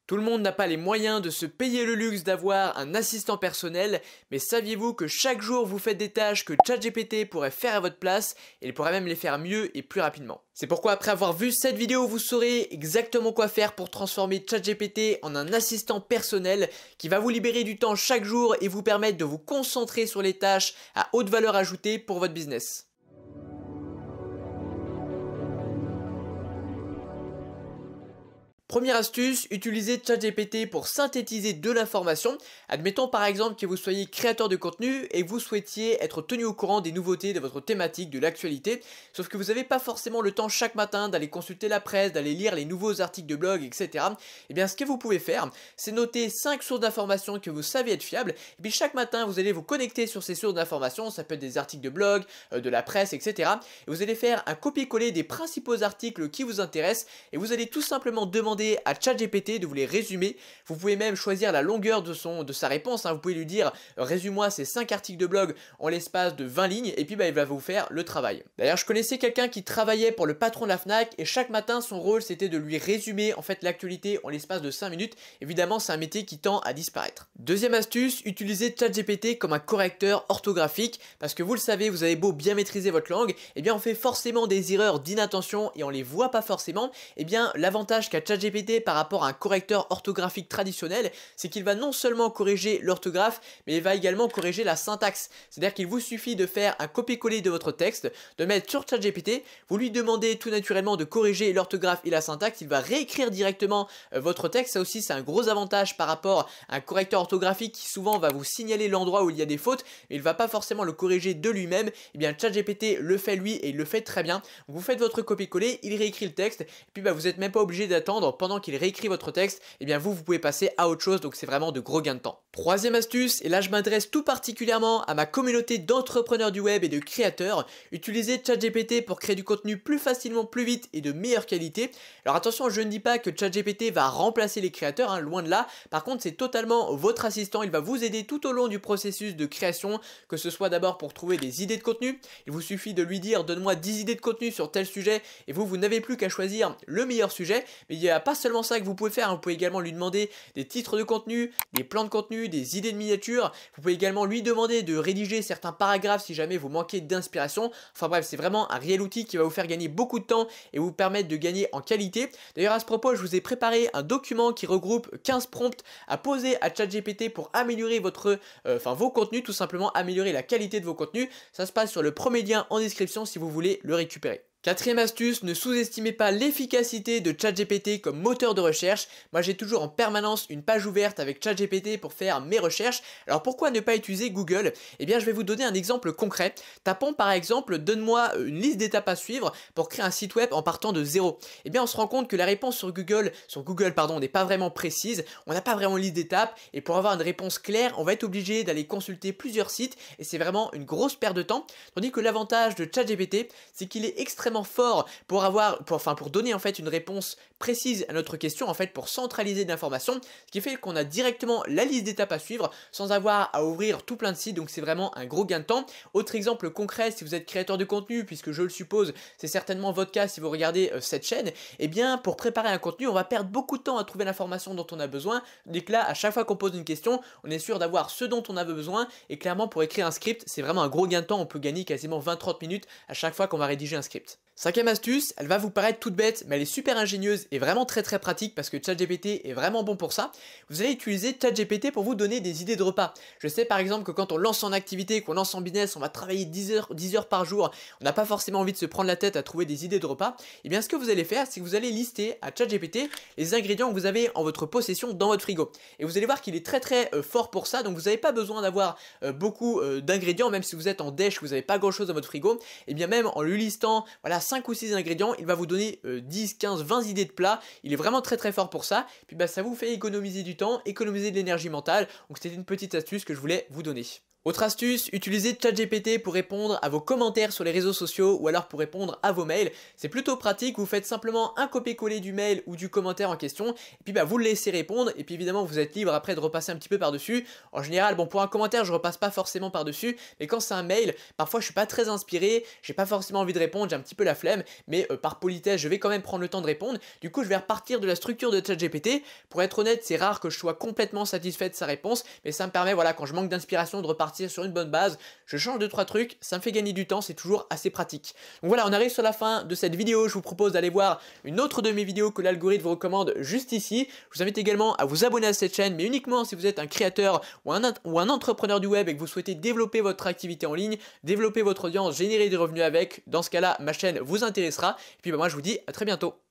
Tout le monde n'a pas les moyens de se payer le luxe d'avoir un assistant personnel, mais saviez-vous que chaque jour vous faites des tâches que ChatGPT pourrait faire à votre place et il pourrait même les faire mieux et plus rapidement. C'est pourquoi après avoir vu cette vidéo, vous saurez exactement quoi faire pour transformer ChatGPT en un assistant personnel qui va vous libérer du temps chaque jour et vous permettre de vous concentrer sur les tâches à haute valeur ajoutée pour votre business. Première astuce, utilisez ChatGPT pour synthétiser de l'information. Admettons par exemple que vous soyez créateur de contenu et que vous souhaitiez être tenu au courant des nouveautés de votre thématique, de l'actualité, sauf que vous n'avez pas forcément le temps chaque matin d'aller consulter la presse, d'aller lire les nouveaux articles de blog, etc. Et bien ce que vous pouvez faire, c'est noter 5 sources d'informations que vous savez être fiables, et puis chaque matin vous allez vous connecter sur ces sources d'informations, ça peut être des articles de blog, de la presse, etc. Et vous allez faire un copier-coller des principaux articles qui vous intéressent, et vous allez tout simplement demander à ChatGPT de vous les résumer. Vous pouvez même choisir la longueur de sa réponse, Vous pouvez lui dire résume-moi ces 5 articles de blog en l'espace de 20 lignes et puis il va vous faire le travail. D'ailleurs je connaissais quelqu'un qui travaillait pour le patron de la Fnac et chaque matin son rôle c'était de lui résumer en fait l'actualité en l'espace de 5 minutes. Évidemment c'est un métier qui tend à disparaître. Deuxième astuce, utilisez ChatGPT comme un correcteur orthographique parce que vous le savez, vous avez beau bien maîtriser votre langue, et bien on fait forcément des erreurs d'inattention et on les voit pas forcément. Et bien l'avantage qu'a ChatGPT par rapport à un correcteur orthographique traditionnel, c'est qu'il va non seulement corriger l'orthographe, mais il va également corriger la syntaxe. C'est-à-dire qu'il vous suffit de faire un copier-coller de votre texte, de mettre sur ChatGPT, vous lui demandez tout naturellement de corriger l'orthographe et la syntaxe, il va réécrire directement votre texte. Ça aussi c'est un gros avantage par rapport à un correcteur orthographique qui souvent va vous signaler l'endroit où il y a des fautes, mais il va pas forcément le corriger de lui-même. Et bien ChatGPT le fait lui et il le fait très bien. Donc, vous faites votre copier-coller, il réécrit le texte, et puis vous n'êtes même pas obligé d'attendre pendant qu'il réécrit votre texte, et bien vous pouvez passer à autre chose, donc c'est vraiment de gros gains de temps. Troisième astuce, et là je m'adresse tout particulièrement à ma communauté d'entrepreneurs du web et de créateurs, utilisez ChatGPT pour créer du contenu plus facilement, plus vite et de meilleure qualité. Alors attention, je ne dis pas que ChatGPT va remplacer les créateurs, loin de là. Par contre c'est totalement votre assistant, il va vous aider tout au long du processus de création, que ce soit d'abord pour trouver des idées de contenu. Il vous suffit de lui dire donne-moi 10 idées de contenu sur tel sujet, et vous n'avez plus qu'à choisir le meilleur sujet. Mais il n'y a pas seulement ça que vous pouvez faire, vous pouvez également lui demander des titres de contenu, des plans de contenu, des idées de miniatures. Vous pouvez également lui demander de rédiger certains paragraphes si jamais vous manquez d'inspiration. Enfin bref, c'est vraiment un réel outil qui va vous faire gagner beaucoup de temps et vous permettre de gagner en qualité. D'ailleurs à ce propos, je vous ai préparé un document qui regroupe 15 prompts à poser à ChatGPT pour améliorer vos contenus, tout simplement améliorer la qualité de vos contenus. Ça se passe sur le premier lien en description si vous voulez le récupérer. Quatrième astuce, ne sous-estimez pas l'efficacité de ChatGPT comme moteur de recherche. Moi j'ai toujours en permanence une page ouverte avec ChatGPT pour faire mes recherches. Alors pourquoi ne pas utiliser Google? Eh bien je vais vous donner un exemple concret. Tapons par exemple, donne-moi une liste d'étapes à suivre pour créer un site web en partant de zéro. Eh bien on se rend compte que la réponse sur Google n'est pas vraiment précise. On n'a pas vraiment une liste d'étapes et pour avoir une réponse claire, on va être obligé d'aller consulter plusieurs sites et c'est vraiment une grosse perte de temps. Tandis que l'avantage de ChatGPT, c'est qu'il est extrêmement fort pour donner en fait une réponse précise à notre question, en fait pour centraliser de l'information, ce qui fait qu'on a directement la liste d'étapes à suivre sans avoir à ouvrir tout plein de sites, donc c'est vraiment un gros gain de temps. Autre exemple concret, si vous êtes créateur de contenu, puisque je le suppose, c'est certainement votre cas si vous regardez cette chaîne, et bien pour préparer un contenu, on va perdre beaucoup de temps à trouver l'information dont on a besoin, dès que là, à chaque fois qu'on pose une question, on est sûr d'avoir ce dont on a besoin, et clairement pour écrire un script, c'est vraiment un gros gain de temps, on peut gagner quasiment 20-30 minutes à chaque fois qu'on va rédiger un script. Cinquième astuce, elle va vous paraître toute bête, mais elle est super ingénieuse et vraiment très pratique parce que ChatGPT est vraiment bon pour ça. Vous allez utiliser ChatGPT pour vous donner des idées de repas. Je sais par exemple que quand on lance en activité, qu'on lance en business, on va travailler 10 heures par jour, on n'a pas forcément envie de se prendre la tête à trouver des idées de repas. Et bien ce que vous allez faire, c'est que vous allez lister à ChatGPT les ingrédients que vous avez en votre possession dans votre frigo. Et vous allez voir qu'il est très fort pour ça, donc vous n'avez pas besoin d'avoir beaucoup d'ingrédients, même si vous êtes en déch, vous n'avez pas grand chose dans votre frigo. Et bien même en lui listant, voilà, 5 ou 6 ingrédients, il va vous donner 10, 15, 20 idées de plats. Il est vraiment très fort pour ça. Puis ça vous fait économiser du temps, économiser de l'énergie mentale. Donc c'était une petite astuce que je voulais vous donner. Autre astuce, utilisez ChatGPT pour répondre à vos commentaires sur les réseaux sociaux ou alors pour répondre à vos mails. C'est plutôt pratique, vous faites simplement un copier-coller du mail ou du commentaire en question et puis vous le laissez répondre et puis évidemment vous êtes libre après de repasser un petit peu par-dessus. En général, bon, pour un commentaire je repasse pas forcément par-dessus, mais quand c'est un mail, parfois je suis pas très inspiré, j'ai pas forcément envie de répondre, j'ai un petit peu la flemme, mais par politesse je vais quand même prendre le temps de répondre. Du coup je vais repartir de la structure de ChatGPT. Pour être honnête, c'est rare que je sois complètement satisfait de sa réponse, mais ça me permet, voilà, quand je manque d'inspiration, de repartir sur une bonne base. Je change 2-3 trucs, ça me fait gagner du temps, c'est toujours assez pratique. Donc voilà, on arrive sur la fin de cette vidéo. Je vous propose d'aller voir une autre de mes vidéos que l'algorithme vous recommande juste ici. Je vous invite également à vous abonner à cette chaîne, mais uniquement si vous êtes un créateur ou un entrepreneur du web et que vous souhaitez développer votre activité en ligne, développer votre audience, générer des revenus avec. Dans ce cas-là, ma chaîne vous intéressera. Et puis moi je vous dis à très bientôt.